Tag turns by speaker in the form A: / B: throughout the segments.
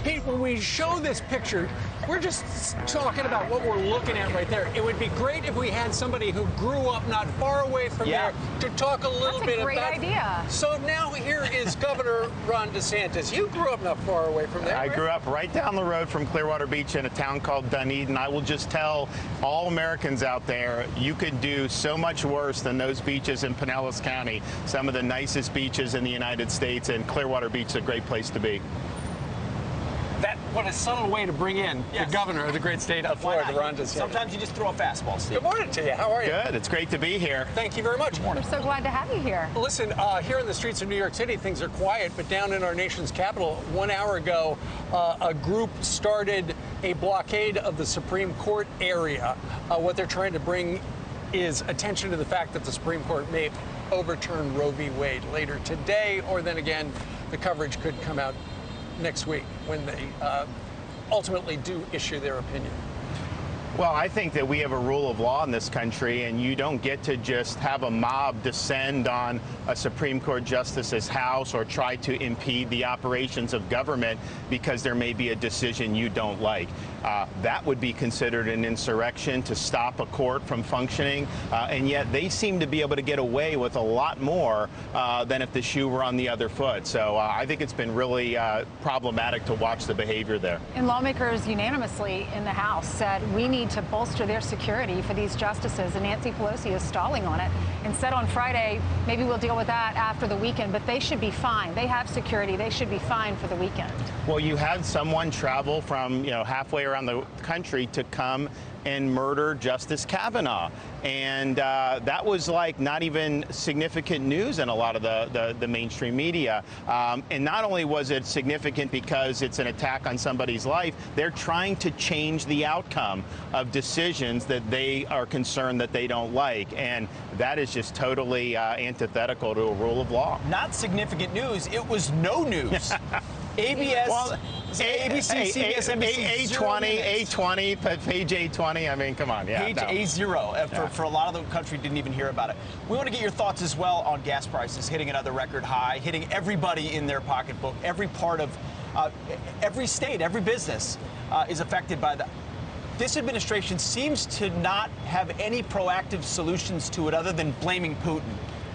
A: Pete, when we show this picture, we're just talking about what we're looking at right there. It would be great if we had somebody who grew up not far away from there to talk a little bit about.
B: That's a great idea.
A: So now here is Governor Ron DeSantis. You grew up not far away from there,
C: I
A: right?
C: grew up right down the road from Clearwater Beach in a town called Dunedin. I will just tell all Americans out there, you could do so much worse than those beaches in Pinellas County. Some of the nicest beaches in the United States, and Clearwater Beach is a great place to be.
A: What a subtle way to bring in the governor of the great state of Florida, Ron DeSantis.
D: Sometimes you just throw a fastball, Steve.
A: Good morning to you. How are you?
C: Good. It's great to be here.
A: Thank you very much.
B: We're so glad to have you here.
A: Listen, here in the streets of New York City, things are quiet, but down in our nation's capital, 1 hour ago, a group started a blockade of the Supreme Court area. What they're trying to bring is attention to the fact that the Supreme Court may overturn Roe v. Wade later today, or then again, the coverage could come out next week when they ultimately do issue their opinion.
C: Well, I think that we have a rule of law in this country, and you don't get to just have a mob descend on a Supreme Court justice's house or try to impede the operations of government because there may be a decision you don't like. That would be considered an insurrection to stop a court from functioning, and yet they seem to be able to get away with a lot more than if the shoe were on the other foot. So I think it's been really problematic to watch the behavior there.
B: And lawmakers unanimously in the House said we need to bolster their security for these justices, and Nancy Pelosi is stalling on it and said on Friday, maybe we'll deal with that after the weekend, but they should be fine. They have security. They should be fine for the weekend.
C: Well, you had someone travel from, halfway around the country to come and murder Justice Kavanaugh. And that was like not even significant news in a lot of the mainstream media. And not only was it significant because it's an attack on somebody's life, they're trying to change the outcome of decisions that they are concerned that they don't like. And that is just totally antithetical to a rule of law.
D: Not significant news. It was no news. ABS, ABC, CBS, NBC,
C: A20, page A20. I mean, come on. Yeah,
D: page A0. For a lot of the country, didn't even hear about it. We want to get your thoughts as well on gas prices hitting another record high, hitting everybody in their pocketbook. Every part of every state, every business is affected by that. This administration seems to not have any proactive solutions to it other than blaming Putin.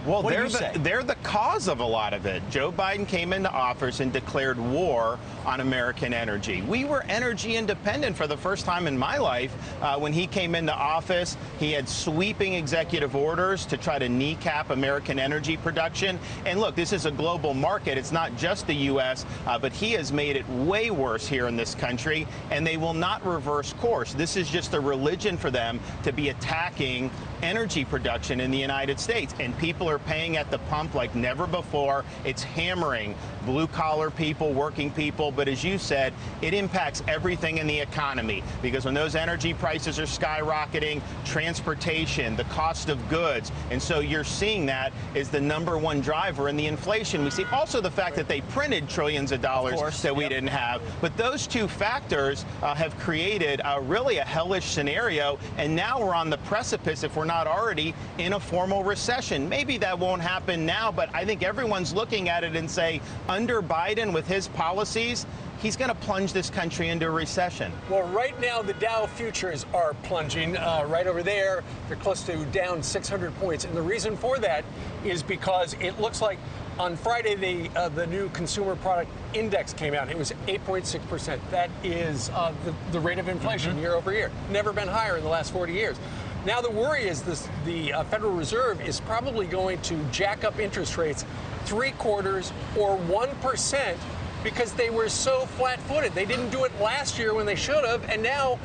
C: Well, they're the cause of a lot of it. Joe Biden came into office and declared war on American energy. We were energy independent for the first time in my life. When he came into office, he had sweeping executive orders to try to kneecap American energy production. And look, this is a global market. It's not just the U.S., but he has made it way worse here in this country, and they will not reverse course. This is just a religion for them to be attacking energy production in the United States, and people are paying at the pump like never before. It's hammering blue-collar people, working people, but as you said, it impacts everything in the economy, because when those energy prices are skyrocketing, transportation, the cost of goods, and so you're seeing that is the #1 driver in the inflation. We see also the fact that they printed trillions of dollars that we didn't have, but those two factors have created really a hellish scenario, and now we're on the precipice, if we're not already, in a formal recession. Maybe that won't happen now, but I think everyone's looking at it and say, under Biden with his policies, he's going to plunge this country into a recession.
A: Well, right now, the Dow futures are plunging right over there. They're close to down 600 points. And the reason for that is because it looks like on Friday, the new consumer product index came out. It was 8.6%. That is the rate of inflation year over year. Never been higher in the last 40 years. Now the worry is the Federal Reserve is probably going to jack up interest rates 3/4 or 1% because they were so flat-footed. They didn't do it last year when they should have, and now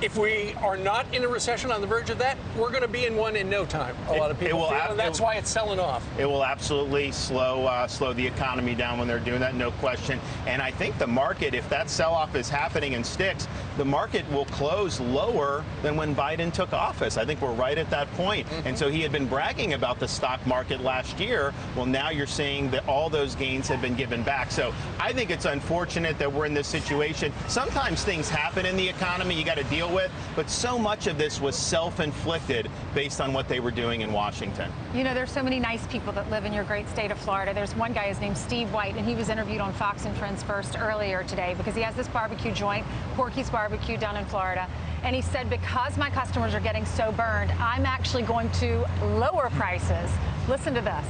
A: if we are not in a recession on the verge of that, we're going to be in one in no time. A lot of people feel, and that's why it's selling off.
C: It will absolutely slow the economy down when they're doing that, no question. And I think the market, if that sell-off is happening and sticks, the market will close lower than when Biden took office. I think we're right at that point. And so he had been bragging about the stock market last year. Well, now you're seeing that all those gains have been given back. So I think it's unfortunate that we're in this situation. Sometimes things happen in the economy. You got to deal deal with, but so much of this was self-inflicted based on what they were doing in Washington.
B: You know, there's so many nice people that live in your great state of Florida. There's one guy, his name's Steve White, and he was interviewed on Fox and Friends First earlier today because he has this barbecue joint, Porky's Barbecue, down in Florida. And he said, because my customers are getting so burned, I'm actually going to lower prices. Listen to this.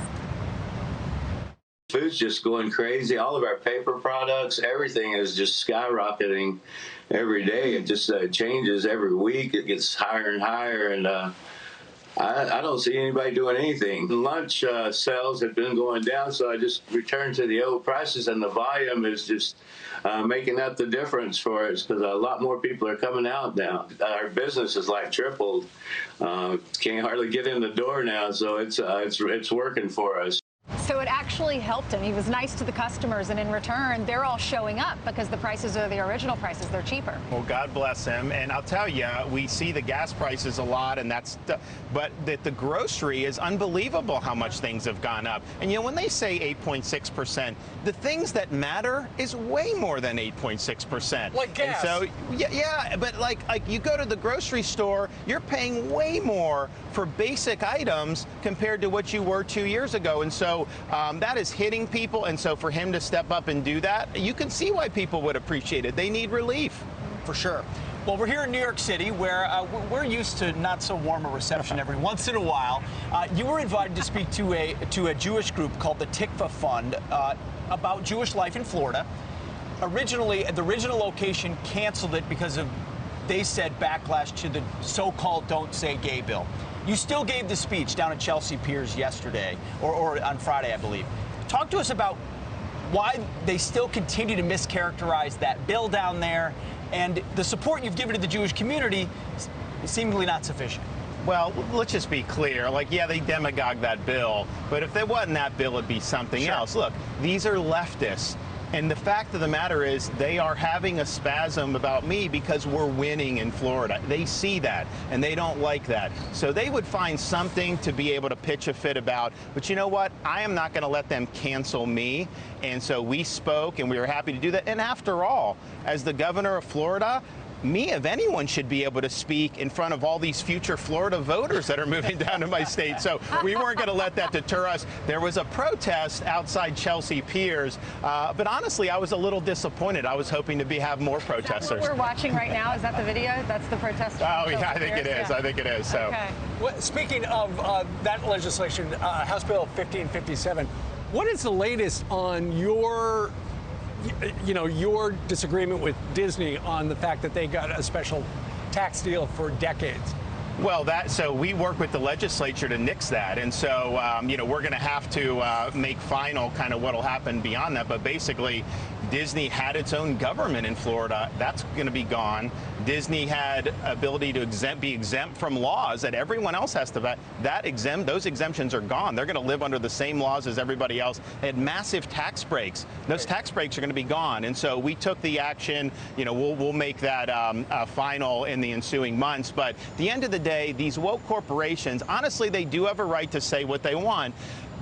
E: Food's just going crazy. All of our paper products, everything is just skyrocketing every day. It just changes every week. It gets higher and higher, and I don't see anybody doing anything. Lunch sales have been going down, so I just returned to the old prices, and the volume is just making up the difference for us because a lot more people are coming out now. Our business is like tripled. Can't hardly get in the door now, so it's working for us.
B: So it actually helped him. He was nice to the customers, and in return, they're all showing up because the prices are the original prices. They're cheaper.
C: Well, God bless him. And I'll tell you, we see the gas prices a lot, and but the grocery is unbelievable how much things have gone up. And, you know, when they say 8.6%, the things that matter is way more than 8.6%.
A: Like gas.
C: And so, yeah, but like you go to the grocery store, you're paying way more for basic items compared to what you were 2 years ago. And so that is hitting people. And so for him to step up and do that, you can see why people would appreciate it. They need relief.
D: For sure. Well, we're here in New York City, where we're used to not so warm a reception every once in a while. You were invited to speak to a Jewish group called the Tikva Fund about Jewish life in Florida. Originally, the original location canceled it because of, they said, backlash to the so-called Don't Say Gay bill. You still gave the speech down at Chelsea Piers yesterday, or on Friday, I believe. Talk to us about why they still continue to mischaracterize that bill down there, and the support you've given to the Jewish community is seemingly not sufficient.
C: Well, let's just be clear. Like, yeah, they demagogued that bill, but if there wasn't that bill, it'd be something else. Look, these are leftists. And the fact of the matter is they are having a spasm about me because we're winning in Florida. They see that, and they don't like that. So they would find something to be able to pitch a fit about. But you know what? I am not going to let them cancel me. And so we spoke, and we were happy to do that. And after all, as the governor of Florida, me, if anyone, should be able to speak in front of all these future Florida voters that are moving down to my state. So we weren't going to let that deter us. There was a protest outside Chelsea Piers, but honestly, I was a little disappointed. I was hoping to have more protesters.
B: What we're watching right now, is that the video? That's the protest.
C: Oh, yeah, I think it is. Yeah. I think it is. So,
B: okay.
A: Well, speaking of that legislation, House Bill 1557, what is the latest on your disagreement with Disney on the fact that they got a special tax deal for decades?
C: Well, so we work with the legislature to nix that. And so, we're going to have to make final kind of what will happen beyond that. But basically, Disney had its own government in Florida. That's going to be gone. Disney had ability to be exempt from laws that everyone else has to. Those exemptions are gone. They're going to live under the same laws as everybody else. They had massive tax breaks. Those tax breaks are going to be gone. And so we took the action. We'll make that final in the ensuing months. But at the end of the day, these woke corporations, honestly, they do have a right to say what they want.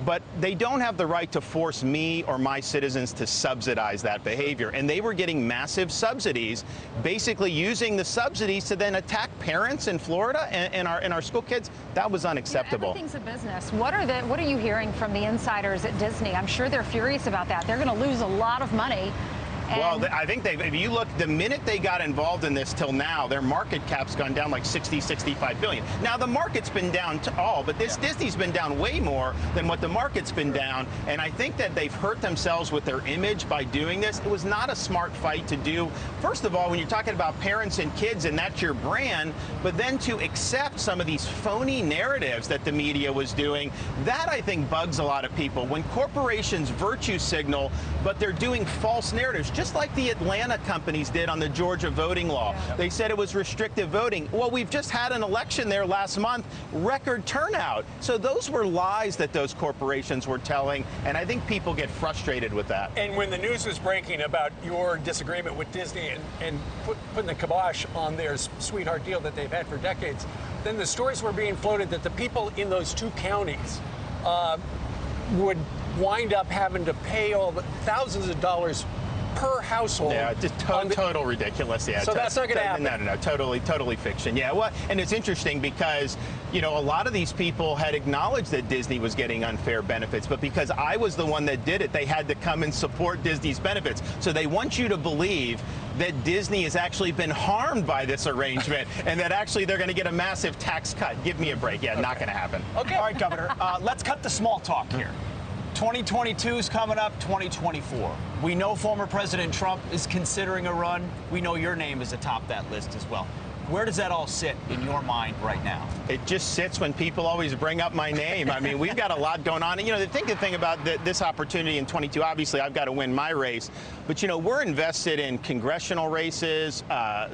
C: But they don't have the right to force me or my citizens to subsidize that behavior. And they were getting massive subsidies, basically using the subsidies to then attack parents in Florida and our school kids. That was unacceptable.
B: Yeah, everything's a business. What are you hearing from the insiders at Disney? I'm sure they're furious about that. They're going to lose a lot of money.
C: Well, I think if you look, the minute they got involved in this till now, their market cap's gone down like 65 billion. Now, the market's been down to all, but Disney's been down way more than what the market's been down. And I think that they've hurt themselves with their image by doing this. It was not a smart fight to do. First of all, when you're talking about parents and kids and that's your brand, but then to accept some of these phony narratives that the media was doing, that I think bugs a lot of people. When corporations virtue signal, but they're doing false narratives, just like the Atlanta companies did on the Georgia voting law. Yeah. They said it was restrictive voting. Well, we've just had an election there last month, record turnout. So those were lies that those corporations were telling, and I think people get frustrated with that.
A: And when the news was breaking about your disagreement with Disney and putting the kibosh on their sweetheart deal that they've had for decades, then the stories were being floated that the people in those two counties would wind up having to pay all the thousands of dollars per household.
C: Yeah, just total ridiculous. Yeah.
A: So that's not going to happen.
C: No. Totally fiction. Yeah. Well, and it's interesting because, a lot of these people had acknowledged that Disney was getting unfair benefits, but because I was the one that did it, they had to come and support Disney's benefits. So they want you to believe that Disney has actually been harmed by this arrangement and that actually they're going to get a massive tax cut. Give me a break. Yeah, not going to happen.
D: Okay. All right, Governor, let's cut the small talk here. 2022 is coming up, 2024. We know former President Trump is considering a run. We know your name is atop that list as well. Where does that all sit in your mind right now?
C: It just sits when people always bring up my name. I mean, we've got a lot going on. And, the thing about this opportunity in 22, obviously, I've got to win my race. But, we're invested in congressional races,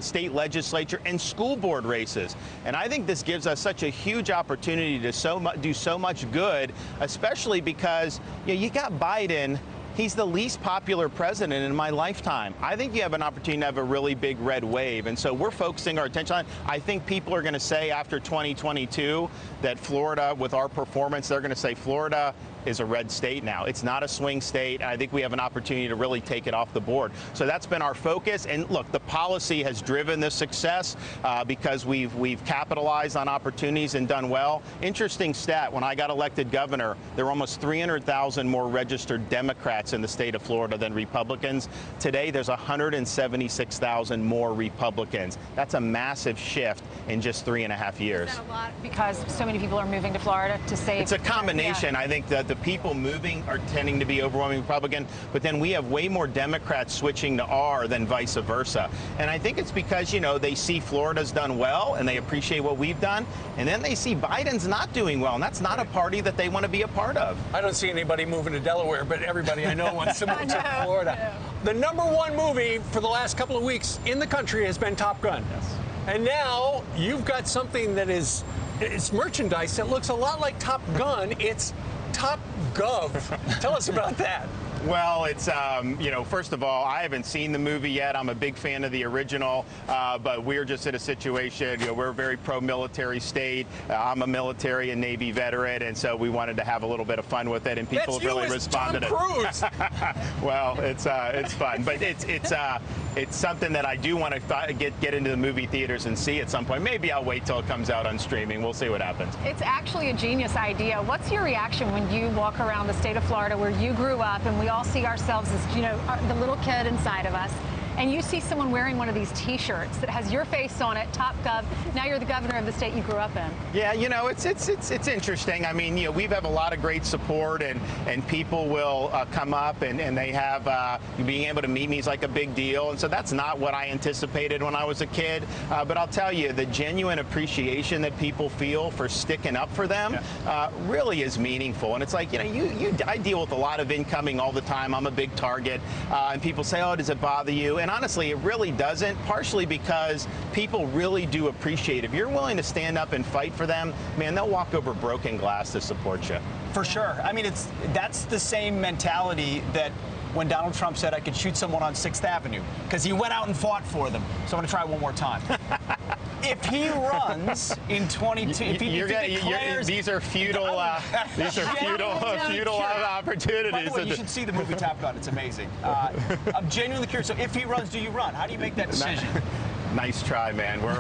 C: state legislature, and school board races. And I think this gives us such a huge opportunity to do so much good, especially because, you got Biden. He's the least popular president in my lifetime. I think you have an opportunity to have a really big red wave. And so we're focusing our attention on it. I think people are going to say after 2022 that Florida, with our performance, they're going to say Florida is a red state now. It's not a swing state. And I think we have an opportunity to really take it off the board. So that's been our focus. And look, the policy has driven this success because we've capitalized on opportunities and done well. Interesting stat, when I got elected governor, there were almost 300,000 more registered Democrats in the state of Florida than Republicans. Today, there's 176,000 more Republicans. That's a massive shift in just 3.5 years.
B: Is that a lot because so many people are moving to Florida to save?
C: It's a combination. Yeah. I think that the people moving are tending to be overwhelmingly Republican, but then we have way more Democrats switching to R than vice versa. And I think it's because, they see Florida's done well and they appreciate what we've done, and then they see Biden's not doing well, and that's not a party that they want to be a part of.
A: I don't see anybody moving to Delaware, but everybody I know wants to move to Florida. The #1 movie for the last couple of weeks in the country has been Top Gun.
C: Yes.
A: And now you've got something that it's merchandise that looks a lot like Top Gun. It's Top Gov. Tell us about that.
C: Well, it's, first of all, I haven't seen the movie yet. I'm a big fan of the original, but we're just in a situation, we're a very pro-military state. I'm a military and Navy veteran, and so we wanted to have a little bit of fun with it, and people have really responded.
A: Tom Cruise.
C: Well, it's fun, but it's something that I do want to get into the movie theaters and see at some point. Maybe I'll wait till it comes out on streaming. We'll see what happens.
B: It's actually a genius idea. What's your reaction when you walk around the state of Florida where you grew up and we all see ourselves as, the little kid inside of us, and you see someone wearing one of these T-shirts that has your face on it, Top Gov. Now you're the governor of the state you grew up in.
C: Yeah, it's interesting. I mean, we have a lot of great support, and people will come up and they have being able to meet me is like a big deal, and so that's not what I anticipated when I was a kid. But I'll tell you, the genuine appreciation that people feel for sticking up for them really is meaningful. And it's like, I deal with a lot of incoming all the time. I'm a big target, and people say, "Oh, does it bother you?" And honestly, it really doesn't, partially because people really do appreciate it. If you're willing to stand up and fight for them, man, they'll walk over broken glass to support you.
D: For sure. I mean, that's the same mentality that when Donald Trump said I could shoot someone on 6th Avenue, because he went out and fought for them. So I'm going to try one more time. If he runs in 22, if he declares,
C: these are futile opportunities.
D: By the way, you should see the movie Top Gun. It's amazing. I'm genuinely curious. So if he runs, do you run? How do you make that decision?
C: Nice try, man. We're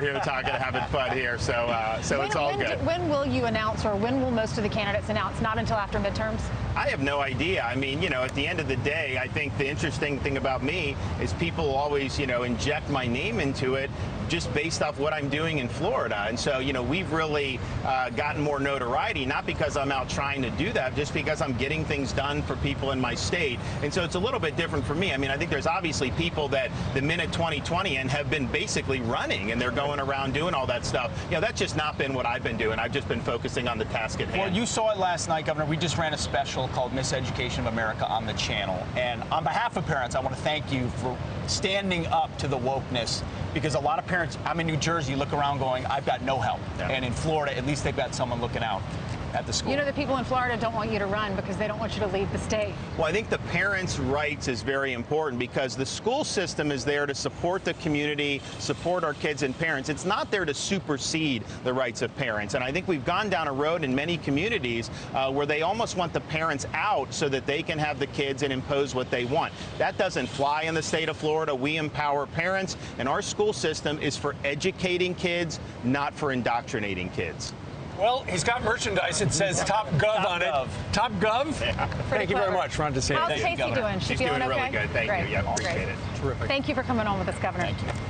C: here talking, having fun here, so it's all good.
B: When will you announce, or when will most of the candidates announce? Not until after midterms?
C: I have no idea. I mean, at the end of the day, I think the interesting thing about me is people always, inject my name into it just based off what I'm doing in Florida. And so, we've really gotten more notoriety, not because I'm out trying to do that, just because I'm getting things done for people in my state. And so it's a little bit different for me. I mean, I think there's obviously people that the minute 2020 and have been basically running, and they're going around doing all that stuff. That's just not been what I've been doing. I've just been focusing on the task at hand.
D: Well, you saw it last night, Governor. We just ran a special called Miseducation of America on the channel. And on behalf of parents, I want to thank you for standing up to the wokeness, because a lot of parents, I'm in New Jersey, look around going, I've got no help. Yeah. And in Florida, at least they've got someone looking out. at the school.
B: You know, the people in Florida don't want you to run because they don't want you to leave the state.
C: Well, I think the parents' rights is very important because the school system is there to support the community, support our kids and parents. It's not there to supersede the rights of parents. And I think we've gone down a road in many communities where they almost want the parents out so that they can have the kids and impose what they want. That doesn't fly in the state of Florida. We empower parents, and our school system is for educating kids, not for indoctrinating kids.
A: Well, he's got merchandise. It says Top Gov on it. Top Gov?
C: Yeah.
A: Thank you very much, Ron DeSantis.
B: How's Casey doing?
C: She's
B: feeling
C: doing
B: okay?
C: really good. Thank
B: Great.
C: you. Yeah, appreciate
B: Great.
C: it.
A: Terrific.
B: Thank you for coming on with us, Governor.
C: Thank you.